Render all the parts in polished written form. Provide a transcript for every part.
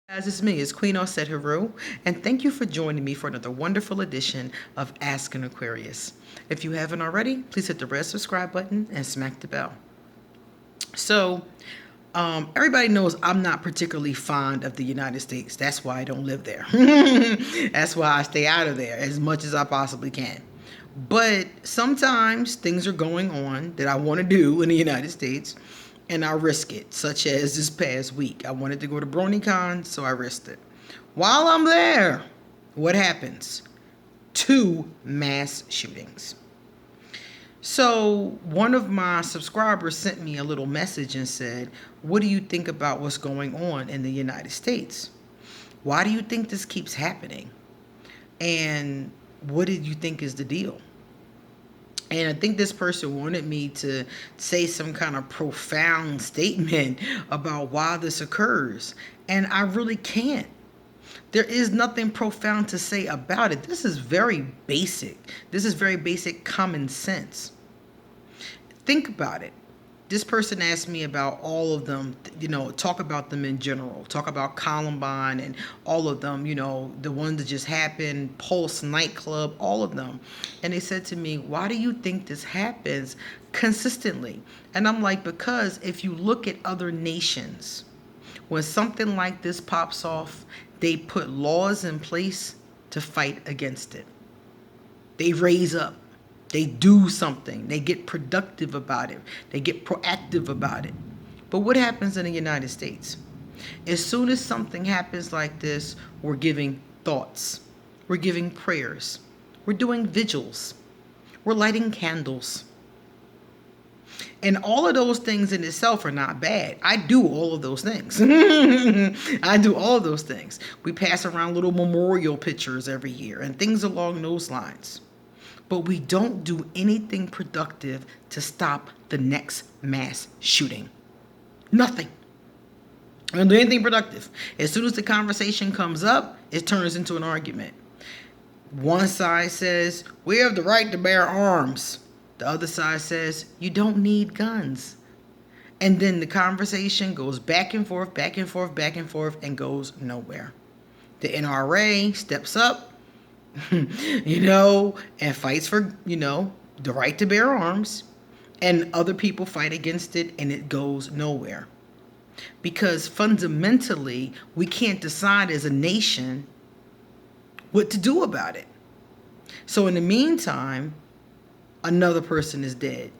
Guys, it's me, it's Queen Osset Haru, and thank you for joining me for another wonderful edition of Ask an Aquarius. If you haven't already, please hit the red subscribe button and smack the bell. Everybody knows I'm not particularly fond of the United States. That's why I don't live there. That's why I stay out of there as much as I possibly can. But sometimes things are going on that I want to do in the United States, and I risk it, such as this past week. I wanted to go to BronyCon, so I risked it. While I'm there, what happens? 2 mass shootings. So one of my subscribers sent me a little message and said, what do you think about what's going on in the United States? Why do you think this keeps happening? And what did you think is the deal? And I think this person wanted me to say some kind of profound statement about why this occurs. And I really can't. There is nothing profound to say about it. This is very basic. This is very basic common sense. Think about it. This person asked me about all of them, talk about them in general, talk about Columbine and all of them, the ones that just happened, Pulse nightclub, all of them. And they said to me, why do you think this happens consistently? And I'm like, because if you look at other nations, when something like this pops off, they put laws in place to fight against it. They raise up. They do something. They get productive about it. They get proactive about it. But what happens in the United States? As soon as something happens like this, we're giving thoughts. We're giving prayers. We're doing vigils. We're lighting candles. And all of those things in itself are not bad. I do all of those things. I do all of those things. We pass around little memorial pictures every year and things along those lines. But we don't do anything productive to stop the next mass shooting. Nothing. We don't do anything productive. As soon as the conversation comes up, it turns into an argument. One side says, we have the right to bear arms. The other side says, you don't need guns. And then the conversation goes back and forth, back and forth, back and forth, and goes nowhere. The NRA steps up, and fights for, the right to bear arms, and other people fight against it, and it goes nowhere. Because fundamentally, we can't decide as a nation what to do about it. So in the meantime, another person is dead.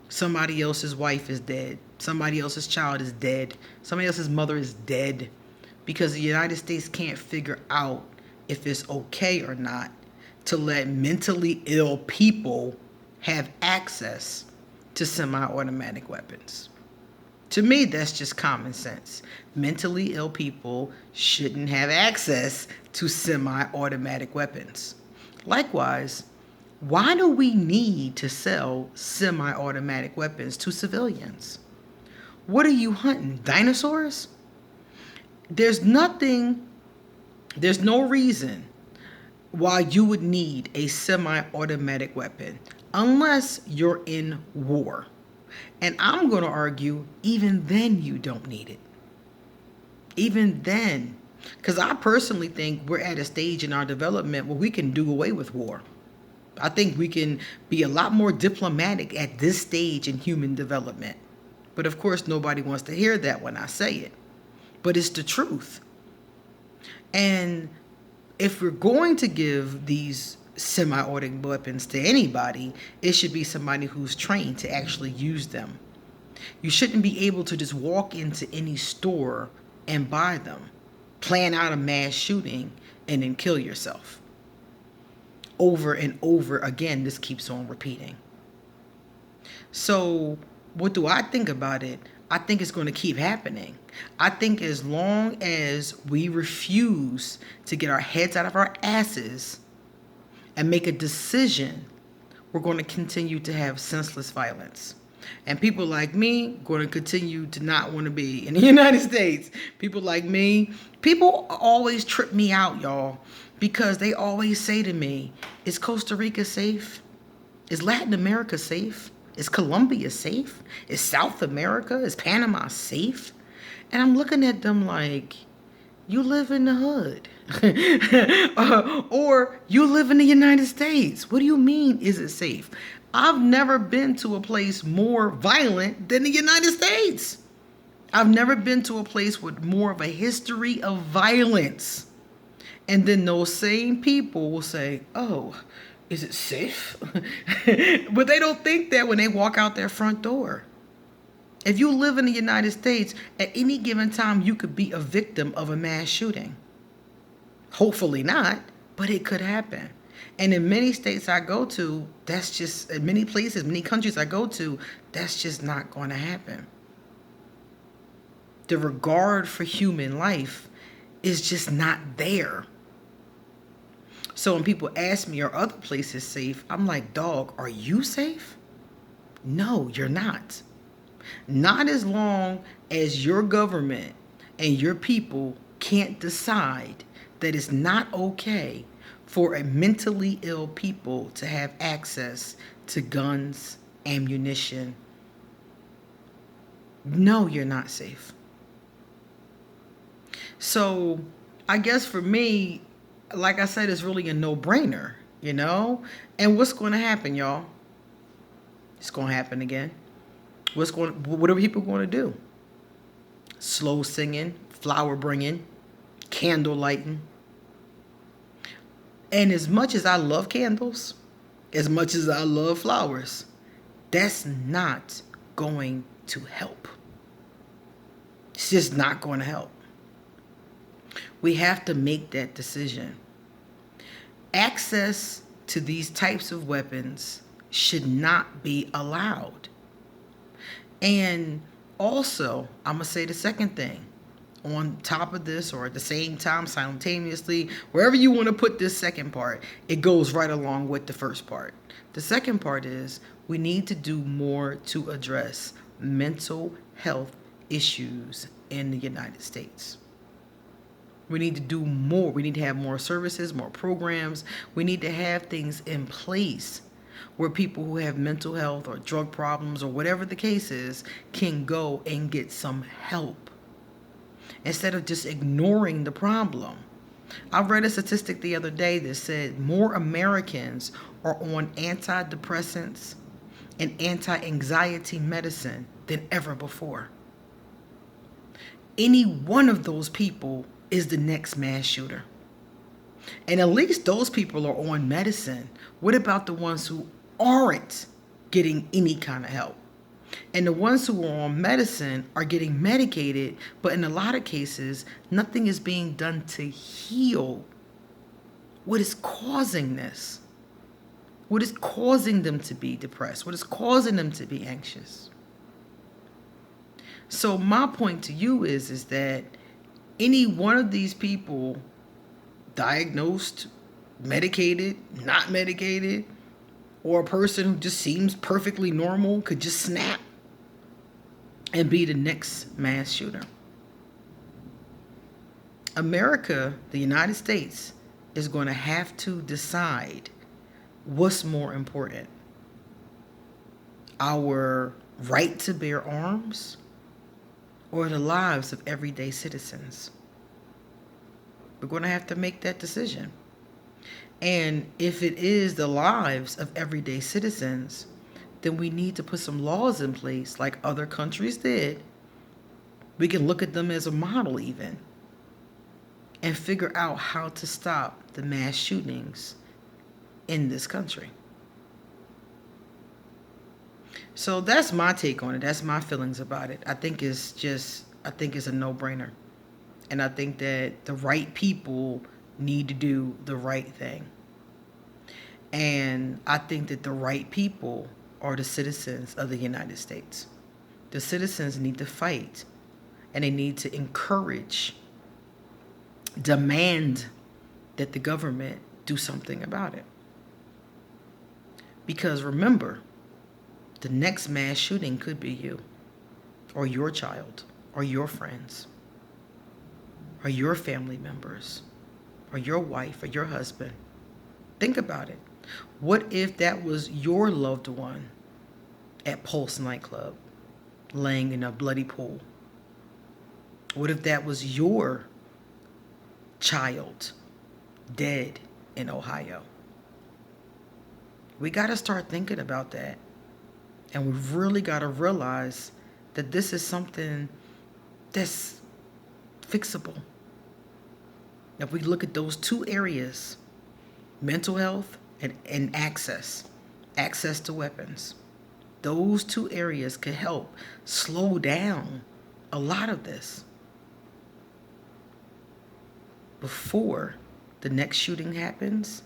Somebody else's wife is dead. Somebody else's child is dead. Somebody else's mother is dead. Because the United States can't figure out if it's okay or not to let mentally ill people have access to semi-automatic weapons. To me, that's just common sense. Mentally ill people shouldn't have access to semi-automatic weapons. Likewise, why do we need to sell semi-automatic weapons to civilians? What are you hunting? Dinosaurs? There's no reason why you would need a semi-automatic weapon unless you're in war. And I'm going to argue, even then you don't need it. Even then. Because I personally think we're at a stage in our development where we can do away with war. I think we can be a lot more diplomatic at this stage in human development. But of course, nobody wants to hear that when I say it. But it's the truth. And if we're going to give these semi-automatic weapons to anybody, it should be somebody who's trained to actually use them. You shouldn't be able to just walk into any store and buy them, plan out a mass shooting, and then kill yourself. Over and over again, this keeps on repeating. So what do I think about it? I think it's going to keep happening. I think as long as we refuse to get our heads out of our asses and make a decision, we're going to continue to have senseless violence. And people like me going to continue to not want to be in the United States. People like me, people always trip me out, y'all, because they always say to me, is Costa Rica safe? Is Latin America safe? Is Colombia safe? Is South America, is Panama safe? And I'm looking at them like, You live in the hood. Or you live in the United States. What do you mean, is it safe? I've never been to a place more violent than the United States. I've never been to a place with more of a history of violence. And then those same people will say, oh, is it safe? But they don't think that when they walk out their front door. If you live in the United States, at any given time, you could be a victim of a mass shooting. Hopefully not, but it could happen. And in many states I go to, that's just, in many places, many countries I go to, that's just not going to happen. The regard for human life is just not there. So when people ask me, are other places safe? I'm like, dog, are you safe? No, you're not. Not as long as your government and your people can't decide that it's not okay for a mentally ill people to have access to guns, ammunition. No, you're not safe. So I guess for me, like I said, it's really a no-brainer, you know? And what's going to happen, y'all? It's going to happen again. What are people going to do? Slow singing, flower bringing, candle lighting. And as much as I love candles, as much as I love flowers, that's not going to help. It's just not going to help. We have to make that decision. Access to these types of weapons should not be allowed. And also, I'm going to say the second thing. On top of this, or at the same time, simultaneously, wherever you want to put this second part, it goes right along with the first part. The second part is we need to do more to address mental health issues in the United States. We need to do more. We need to have more services, more programs. We need to have things in place where people who have mental health or drug problems or whatever the case is can go and get some help instead of just ignoring the problem. I read a statistic the other day that said more Americans are on antidepressants and anti-anxiety medicine than ever before. Any one of those people is the next mass shooter. And at least those people are on medicine. What about the ones who aren't getting any kind of help? And the ones who are on medicine are getting medicated, but in a lot of cases, nothing is being done to heal what is causing this. What is causing them to be depressed? What is causing them to be anxious? So my point to you is that any one of these people, diagnosed, medicated, not medicated, or a person who just seems perfectly normal, could just snap and be the next mass shooter. America, the United States, is going to have to decide what's more important. Our right to bear arms or the lives of everyday citizens. We're going to have to make that decision. And if it is the lives of everyday citizens, then we need to put some laws in place like other countries did. We can look at them as a model even and figure out how to stop the mass shootings in this country. So that's my take on it. That's my feelings about it. I think it's a no-brainer. And I think that the right people need to do the right thing. And I think that the right people are the citizens of the United States. The citizens need to fight, and they need to encourage, demand that the government do something about it. Because remember, the next mass shooting could be you, or your child, or your friends, or your family members, or your wife, or your husband. Think about it. What if that was your loved one at Pulse nightclub, laying in a bloody pool? What if that was your child dead in Ohio. We got to start thinking about that. And we've really got to realize that this is something that's fixable. If we look at those two areas, mental health and access to weapons, those two areas could help slow down a lot of this. Before the next shooting happens,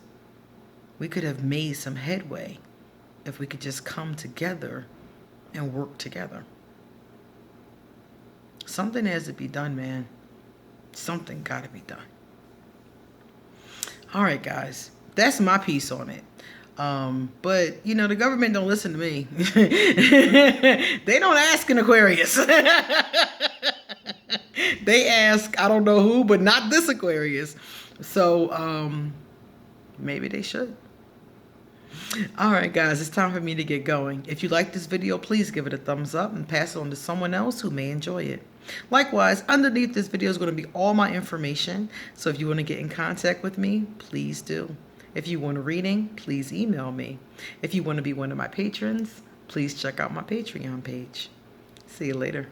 we could have made some headway if we could just come together and work together. Something has to be done, man. Something got to be done. All right, guys. That's my piece on it. But, you know, the government don't listen to me. They don't ask an Aquarius. They ask, I don't know who, but not this Aquarius. So, maybe they should. All right, guys, it's time for me to get going. If you like this video, please give it a thumbs up and pass it on to someone else who may enjoy it. Likewise, underneath this video is going to be all my information. So if you want to get in contact with me, please do. If you want a reading, please email me. If you want to be one of my patrons, please check out my Patreon page. See you later.